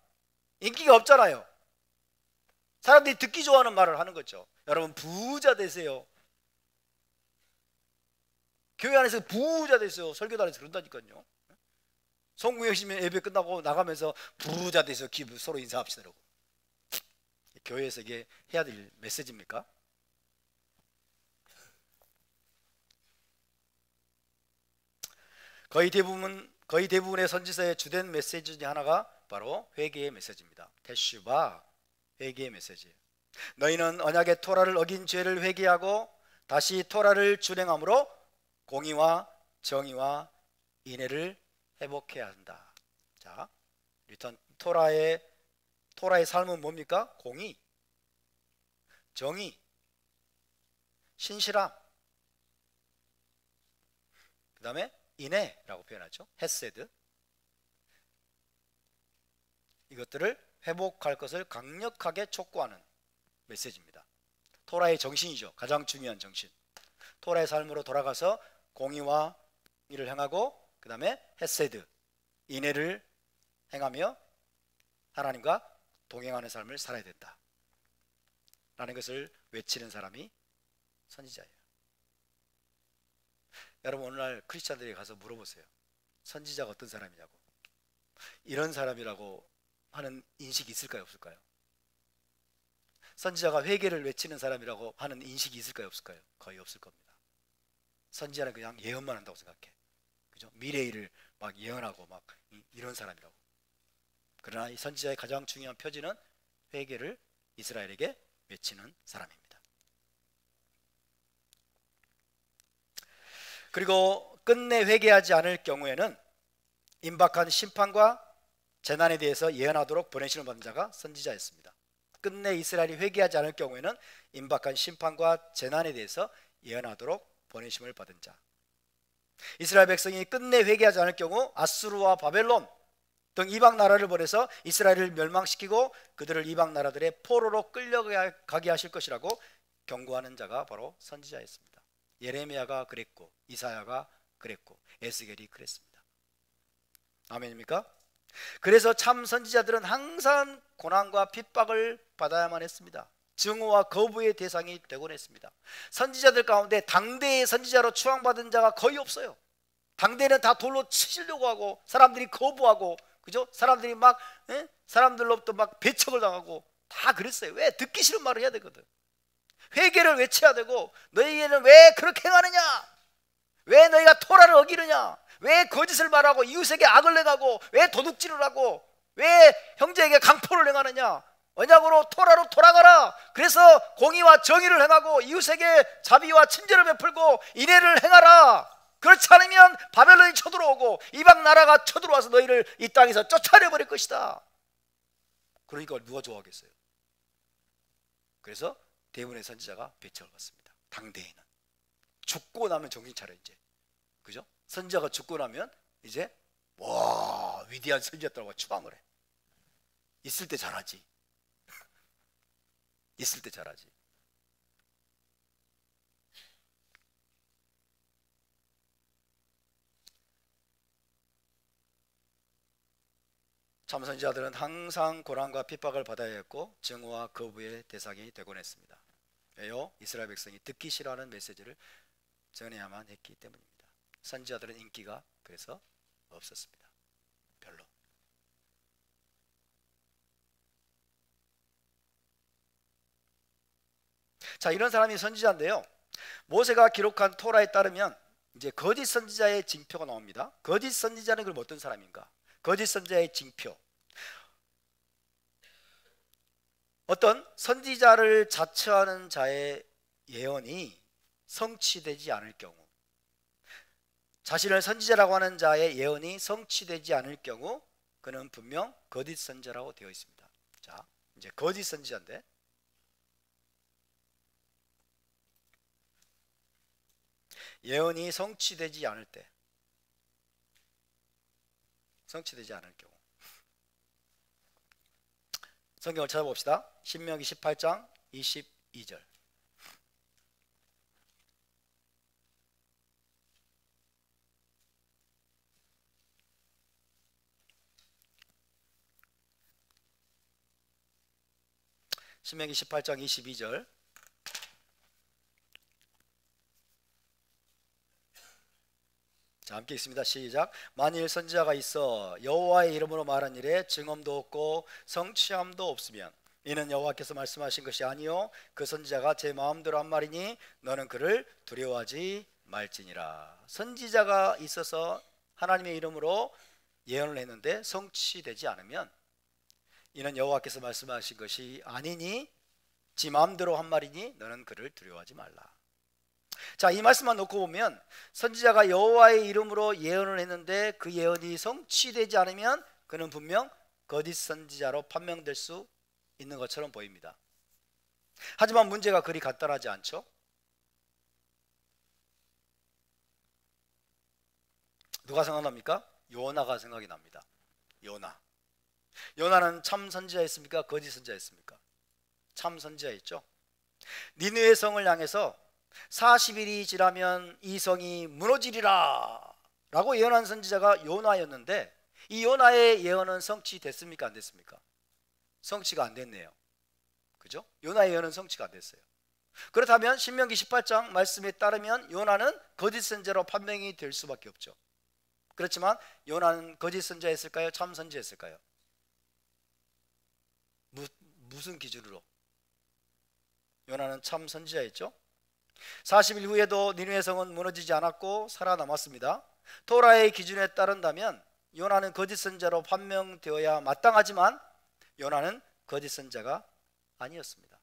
인기가 없잖아요. 사람들이 듣기 좋아하는 말을 하는 거죠. 여러분, 부자 되세요. 교회 안에서 부자 되세요. 설교단에서 그런다니까요. 성공여심 예배 끝나고 나가면서 부자 되세요. 기부 서로 인사합시다. 교회에서 이게 해야 될 메시지입니까? 거의 대부분의 선지서의 주된 메시지 중에 하나가 바로 회개의 메시지입니다. 테슈바, 회개의 메시지. 너희는 언약의 토라를 어긴 죄를 회개하고 다시 토라를 준행함으로 공의와 정의와 인애를 회복해야 한다. 자, 일단 토라의 삶은 뭡니까? 공의, 정의, 신실함, 그 다음에 인애라고 표현하죠. 헤세드. 이것들을 회복할 것을 강력하게 촉구하는 메시지입니다. 토라의 정신이죠. 가장 중요한 정신. 토라의 삶으로 돌아가서 공의와 일을 행하고 그 다음에 헤세드, 인애를 행하며 하나님과 동행하는 삶을 살아야 된다 라는 것을 외치는 사람이 선지자예요. 여러분, 오늘날 크리스찬들에게 가서 물어보세요. 선지자가 어떤 사람이냐고. 이런 사람이라고 하는 인식이 있을까요, 없을까요? 선지자가 회개를 외치는 사람이라고 하는 인식이 있을까요, 없을까요? 거의 없을 겁니다. 선지자는 그냥 예언만 한다고 생각해. 그죠? 미래의 일을 막 예언하고 막 이런 사람이라고. 그러나 이 선지자의 가장 중요한 표지는 회개를 이스라엘에게 외치는 사람입니다. 그리고 끝내 회개하지 않을 경우에는 임박한 심판과 재난에 대해서 예언하도록 보내심을 받은 자가 선지자였습니다. 끝내 이스라엘이 회개하지 않을 경우에는 임박한 심판과 재난에 대해서 예언하도록 보내심을 받은 자. 이스라엘 백성이 끝내 회개하지 않을 경우 아수르와 바벨론 등 이방 나라를 보내서 이스라엘을 멸망시키고 그들을 이방 나라들의 포로로 끌려가게 하실 것이라고 경고하는 자가 바로 선지자였습니다. 예레미야가 그랬고 이사야가 그랬고 에스겔이 그랬습니다. 아멘입니까? 그래서 참 선지자들은 항상 고난과 핍박을 받아야만 했습니다. 증오와 거부의 대상이 되곤 했습니다. 선지자들 가운데 당대의 선지자로 추앙받은 자가 거의 없어요. 당대는 다 돌로 치시려고 하고 사람들이 거부하고, 그죠? 사람들이 막 사람들로부터 막 배척을 당하고 다 그랬어요. 왜? 듣기 싫은 말을 해야 되거든. 회개를 외쳐야 되고, 너희는 왜 그렇게 행하느냐? 왜 너희가 토라를 어기느냐? 왜 거짓을 말하고 이웃에게 악을 행하고 왜 도둑질을 하고 왜 형제에게 강포를 행하느냐? 언약으로 토라로 돌아가라. 그래서 공의와 정의를 행하고 이웃에게 자비와 친절을 베풀고 인애를 행하라. 그렇지 않으면 바벨론이 쳐들어오고 이방 나라가 쳐들어와서 너희를 이 땅에서 쫓아내버릴 것이다. 그러니까 누가 좋아하겠어요? 그래서 대부분의 선지자가 배척을 받습니다. 당대에는 죽고 나면 정신 차려 이제, 그죠? 선지자가 죽고 나면 이제 와 위대한 선지자들하고 추앙을 해. 있을 때 잘하지. 있을 때 잘하지. 참 선지자들은 항상 고난과 핍박을 받아야 했고 증오와 거부의 대상이 되곤 했습니다. 왜요? 이스라엘 백성이 듣기 싫어하는 메시지를 전해야만 했기 때문입니다. 선지자들은 인기가 그래서 없었습니다. 별로. 자, 이런 사람이 선지자인데요, 모세가 기록한 토라에 따르면 이제 거짓 선지자의 징표가 나옵니다. 거짓 선지자는 그럼 어떤 사람인가? 거짓 선지자의 징표, 어떤 선지자를 자처하는 자의 예언이 성취되지 않을 경우, 자신을 선지자라고 하는 자의 예언이 성취되지 않을 경우 그는 분명 거짓 선지자라고 되어 있습니다. 자, 이제 거짓 선지자인데 예언이 성취되지 않을 때, 성취되지 않을 경우 성경을 찾아봅시다. 신명기 18장 22절. 신명기 18장 22절. 자, 함께 읽습니다. 시작. 만일 선지자가 있어 여호와의 이름으로 말한 일에 증언도 없고 성취함도 없으면 이는 여호와께서 말씀하신 것이 아니요 그 선지자가 제 마음대로 한 말이니 너는 그를 두려워하지 말지니라. 선지자가 있어서 하나님의 이름으로 예언을 했는데 성취되지 않으면 이는 여호와께서 말씀하신 것이 아니니 지 마음대로 한 말이니 너는 그를 두려워하지 말라. 자, 이 말씀만 놓고 보면 선지자가 여호와의 이름으로 예언을 했는데 그 예언이 성취되지 않으면 그는 분명 거짓 선지자로 판명될 수 있는 것처럼 보입니다. 하지만 문제가 그리 간단하지 않죠? 누가 생각납니까? 요나가 생각이 납니다. 요나는 참 선지자였습니까? 거짓 선지자였습니까? 참 선지자였죠. 니느웨 성을 향해서 40일이 지나면 이 성이 무너지리라 라고 예언한 선지자가 요나였는데, 이 요나의 예언은 성취됐습니까? 안 됐습니까? 성취가 안 됐네요. 그죠? 요나의 예언은 성취가 안 됐어요. 그렇다면 신명기 18장 말씀에 따르면 요나는 거짓 선지자로 판명이 될 수밖에 없죠. 그렇지만 요나는 거짓 선지자였을까요? 참 선지자였을까요? 무슨 기준으로? 요나는 참 선지자였죠. 40일 후에도 니느웨 성은 무너지지 않았고 살아남았습니다. 토라의 기준에 따른다면 요나는 거짓 선지자로 판명되어야 마땅하지만 요나는 거짓 선지자가 아니었습니다.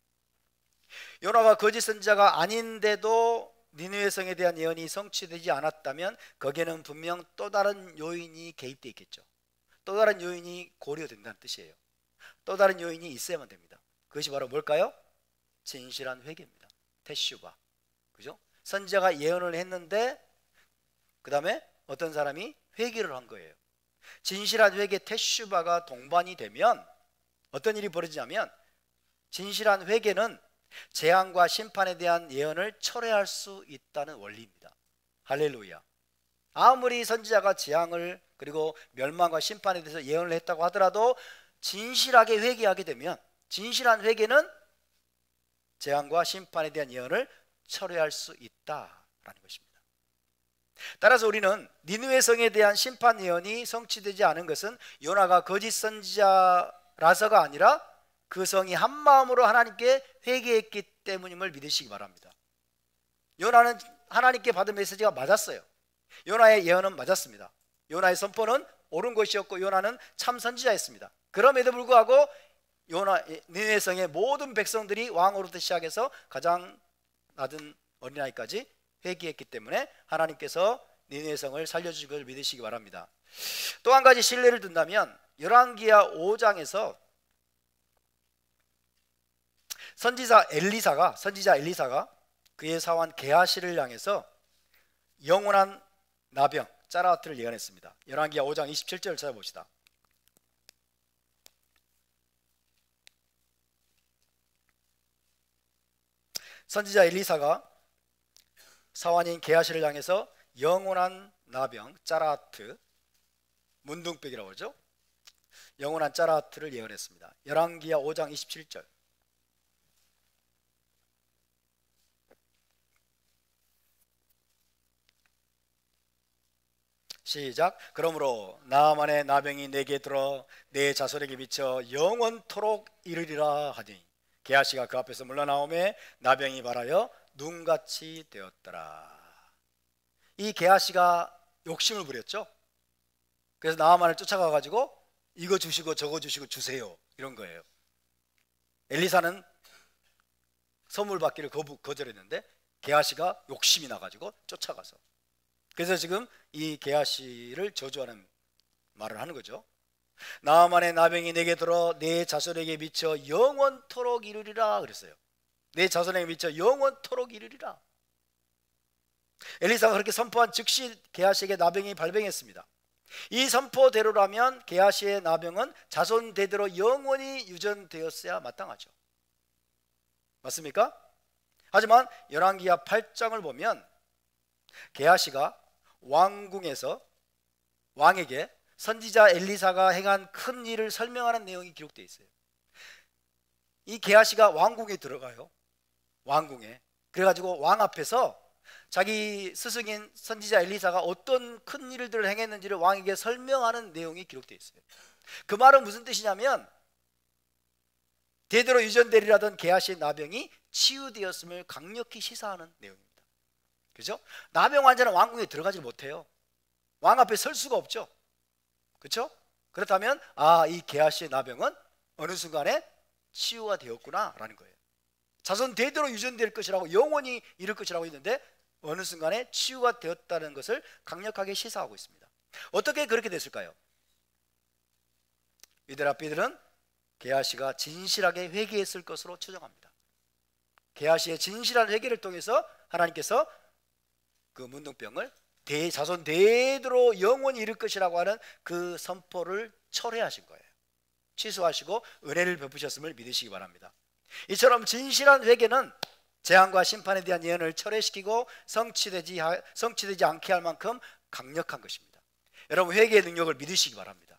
요나가 거짓 선지자가 아닌데도 니느웨 성에 대한 예언이 성취되지 않았다면 거기에는 분명 또 다른 요인이 개입되어 있겠죠. 또 다른 요인이 고려된다는 뜻이에요. 또 다른 요인이 있어야만 됩니다. 그것이 바로 뭘까요? 진실한 회개입니다. 테슈바. 그죠? 선지자가 예언을 했는데 그 다음에 어떤 사람이 회개를 한 거예요. 진실한 회개 테슈바가 동반이 되면 어떤 일이 벌어지냐면, 진실한 회개는 재앙과 심판에 대한 예언을 철회할 수 있다는 원리입니다. 할렐루야. 아무리 선지자가 재앙을 그리고 멸망과 심판에 대해서 예언을 했다고 하더라도 진실하게 회개하게 되면, 진실한 회개는 재앙과 심판에 대한 예언을 철회할 수 있다라는 것입니다. 따라서 우리는 니느웨 성에 대한 심판 예언이 성취되지 않은 것은 요나가 거짓 선지자라서가 아니라 그 성이 한 마음으로 하나님께 회개했기 때문임을 믿으시기 바랍니다. 요나는 하나님께 받은 메시지가 맞았어요. 요나의 예언은 맞았습니다. 요나의 선포는 옳은 것이었고 요나는 참 선지자였습니다. 그럼에도 불구하고 니느웨 성의 모든 백성들이 왕으로부터 시작해서 가장 낮은 어린아이까지 회개했기 때문에 하나님께서 니느웨 성을 살려주실 것을 믿으시기 바랍니다. 또 한 가지 신뢰를 둔다면 열왕기하 5장에서 선지자 엘리사가 그의 사환 게하시를 향해서 영원한 나병 짜라하트를 예언했습니다. 열왕기하 5장 27절을 찾아봅시다. 선지자 엘리사가 사환인 게하시를 향해서 영원한 나병 짜라하트, 문둥병이라고 하죠. 영원한 짜라하트를 예언했습니다. 열왕기하 5장 27절. 시작. 그러므로 나아만의 나병이 내게 들어 내 자손에게 미쳐 영원토록 이르리라 하니 게하시가 그 앞에서 물러나오매 나병이 발하여 눈같이 되었더라. 이 게하시가 욕심을 부렸죠. 그래서 나아만을 쫓아가 가지고 이거 주시고 저거 주시고 주세요 이런 거예요. 엘리사는 선물 받기를 거절했는데 게하시가 욕심이 나가지고 쫓아가서, 그래서 지금 이 게하시를 저주하는 말을 하는 거죠. 나아만의 나병이 내게 들어 내 자손에게 미쳐 영원토록 이르리라 그랬어요. 내 자손에게 미쳐 영원토록 이르리라. 엘리사가 그렇게 선포한 즉시 게하시에게 나병이 발병했습니다. 이 선포대로라면 게하시의 나병은 자손 대대로 영원히 유전되었어야 마땅하죠. 맞습니까? 하지만 열왕기하 8장을 보면 게하시가 왕궁에서 왕에게 선지자 엘리사가 행한 큰 일을 설명하는 내용이 기록되어 있어요. 이 게하시가 왕궁에 들어가요. 왕궁에. 그래가지고 왕 앞에서 자기 스승인 선지자 엘리사가 어떤 큰 일들을 행했는지를 왕에게 설명하는 내용이 기록되어 있어요. 그 말은 무슨 뜻이냐면 대대로 유전되리라던 게하시의 나병이 치유되었음을 강력히 시사하는 내용입니다. 그죠? 나병 환자는 왕궁에 들어가지 못해요. 왕 앞에 설 수가 없죠. 그렇죠? 그렇다면 이 게하시의 나병은 어느 순간에 치유가 되었구나 라는 거예요. 자손 대대로 유전될 것이라고, 영원히 이룰 것이라고 했는데 어느 순간에 치유가 되었다는 것을 강력하게 시사하고 있습니다. 어떻게 그렇게 됐을까요? 유대랍비들은 게하시가 진실하게 회개했을 것으로 추정합니다. 게하시의 진실한 회개를 통해서 하나님께서 그 문둥병을 자손 대대로 영원히 이룰 것이라고 하는 그 선포를 철회하신 거예요. 취소하시고 은혜를 베푸셨음을 믿으시기 바랍니다. 이처럼 진실한 회개는 재앙과 심판에 대한 예언을 철회시키고 성취되지 않게 할 만큼 강력한 것입니다. 여러분, 회개의 능력을 믿으시기 바랍니다.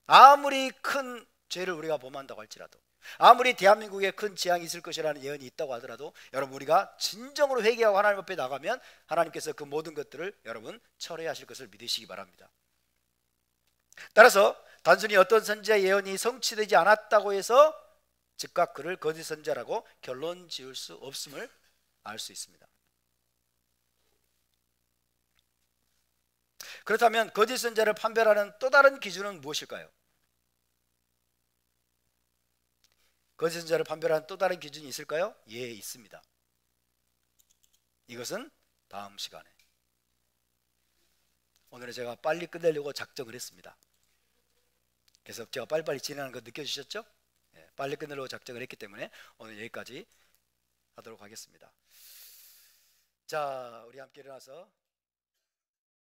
아무리 큰 죄를 우리가 범한다고 할지라도, 아무리 대한민국에 큰 재앙이 있을 것이라는 예언이 있다고 하더라도, 여러분, 우리가 진정으로 회개하고 하나님 앞에 나가면 하나님께서 그 모든 것들을 여러분 철회하실 것을 믿으시기 바랍니다. 따라서 단순히 어떤 선지자의 예언이 성취되지 않았다고 해서 즉각 그를 거짓 선지자라고 결론 지을 수 없음을 알 수 있습니다. 그렇다면 거짓 선지자를 판별하는 또 다른 기준은 무엇일까요? 거짓 선지자를 판별하는 또 다른 기준이 있을까요? 예, 있습니다. 이것은 다음 시간에. 오늘은 제가 빨리 끝내려고 작정을 했습니다. 그래서 제가 빨리빨리 진행하는 거 느껴지셨죠? 예, 빨리 끝내려고 작정을 했기 때문에 오늘 여기까지 하도록 하겠습니다. 자, 우리 함께 일어나서